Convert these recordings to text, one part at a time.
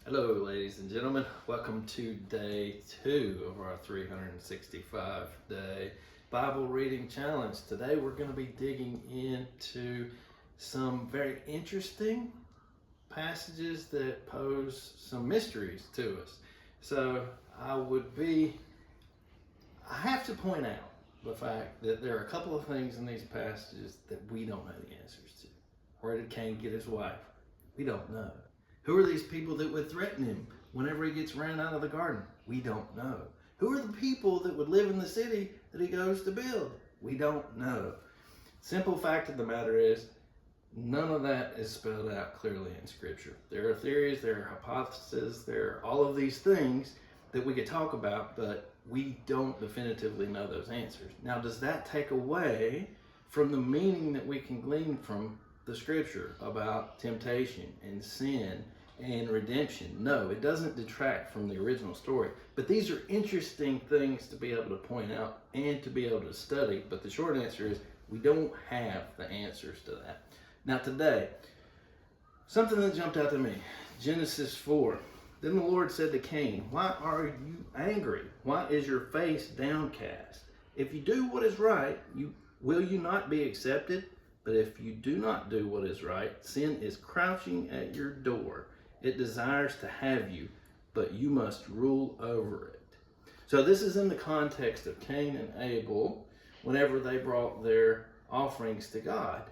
Hello, ladies and gentlemen. Welcome to day 2 of our 365-day Bible reading challenge. Today we're going to be digging into some very interesting passages that pose some mysteries to us. So I have to point out the fact that there are a couple of things in these passages that we don't know the answers to. Where did Cain get his wife? We don't know. Who are these people that would threaten him whenever he gets ran out of the garden? We don't know. Who are the people that would live in the city that he goes to build? We don't know. Simple fact of the matter is, none of that is spelled out clearly in Scripture. There are theories, there are hypotheses, there are all of these things that we could talk about, but we don't definitively know those answers. Now, does that take away from the meaning that we can glean from the Scripture about temptation and sin and redemption? No, it doesn't detract from the original story. But these are interesting things to be able to point out and to be able to study. But the short answer is we don't have the answers to that. Now today, something that jumped out to me, Genesis 4. Then the Lord said to Cain, "Why are you angry? Why is your face downcast? If you do what is right, will you not be accepted? But if you do not do what is right, sin is crouching at your door. It desires to have you, but you must rule over it." So this is in the context of Cain and Abel whenever they brought their offerings to God.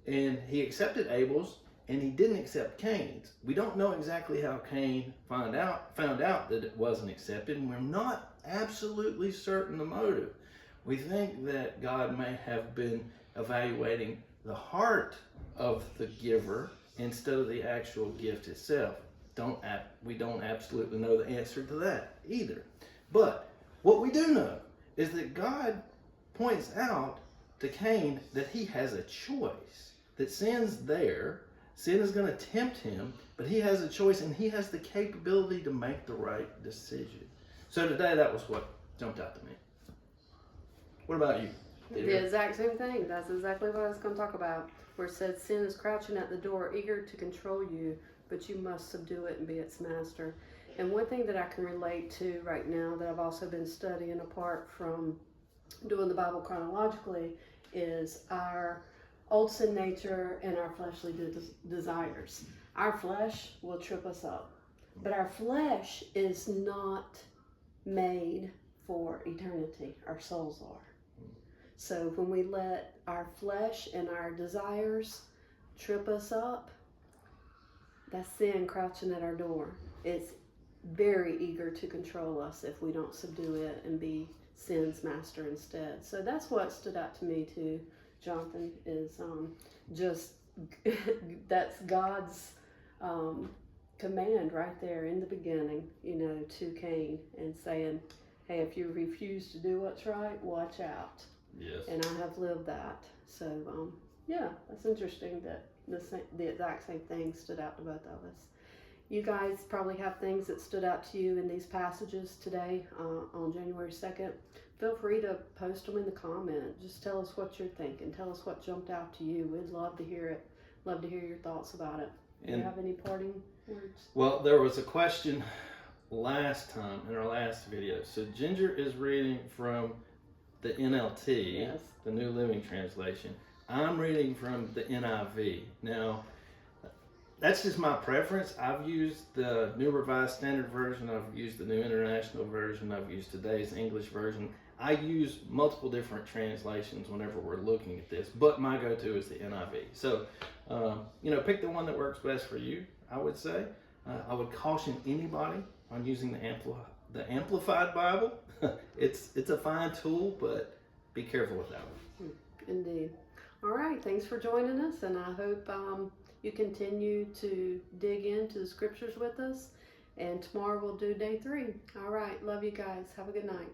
And he accepted Abel's and he didn't accept Cain's. We don't know exactly how Cain found out that it wasn't accepted, and we're not absolutely certain the motive. We think that God may have been evaluating the heart of the giver instead of the actual gift itself. We don't absolutely know the answer to that either. But what we do know is that God points out to Cain that he has a choice, that sin's there, sin is going to tempt him, but he has a choice and he has the capability to make the right decision. So today that was what jumped out to me. What about you? The exact same thing. That's exactly what I was going to talk about. Where it said, "Sin is crouching at the door, eager to control you, but you must subdue it and be its master." And one thing that I can relate to right now that I've also been studying apart from doing the Bible chronologically is our old sin nature and our fleshly desires. Our flesh will trip us up, but our flesh is not made for eternity. Our souls are. So when we let our flesh and our desires trip us up, that's sin crouching at our door. It's very eager to control us if we don't subdue it and be sin's master instead. So that's what stood out to me too, Jonathan, is just that's God's command right there in the beginning, to Cain, and saying, "Hey, if you refuse to do what's right, watch out." Yes. And I have lived that. So, that's interesting that the exact same thing stood out to both of us. You guys probably have things that stood out to you in these passages today on January 2nd. Feel free to post them in the comment. Just tell us what you're thinking. Tell us what jumped out to you. We'd love to hear it. Love to hear your thoughts about it. Do you have any parting words? Well, there was a question last time in our last video. So Ginger is reading from the NLT, Yes. The New Living Translation. I'm reading from the NIV. Now, that's just my preference. I've used the New Revised Standard Version. I've used the New International Version. I've used today's English version. I use multiple different translations whenever we're looking at this, but my go-to is the NIV. So, pick the one that works best for you, I would say. I would caution anybody on using the Amplified Bible. It's a fine tool, but be careful with that one. Indeed. All right. Thanks for joining us, and I hope you continue to dig into the scriptures with us. And tomorrow we'll do day 3. All right. Love you guys. Have a good night.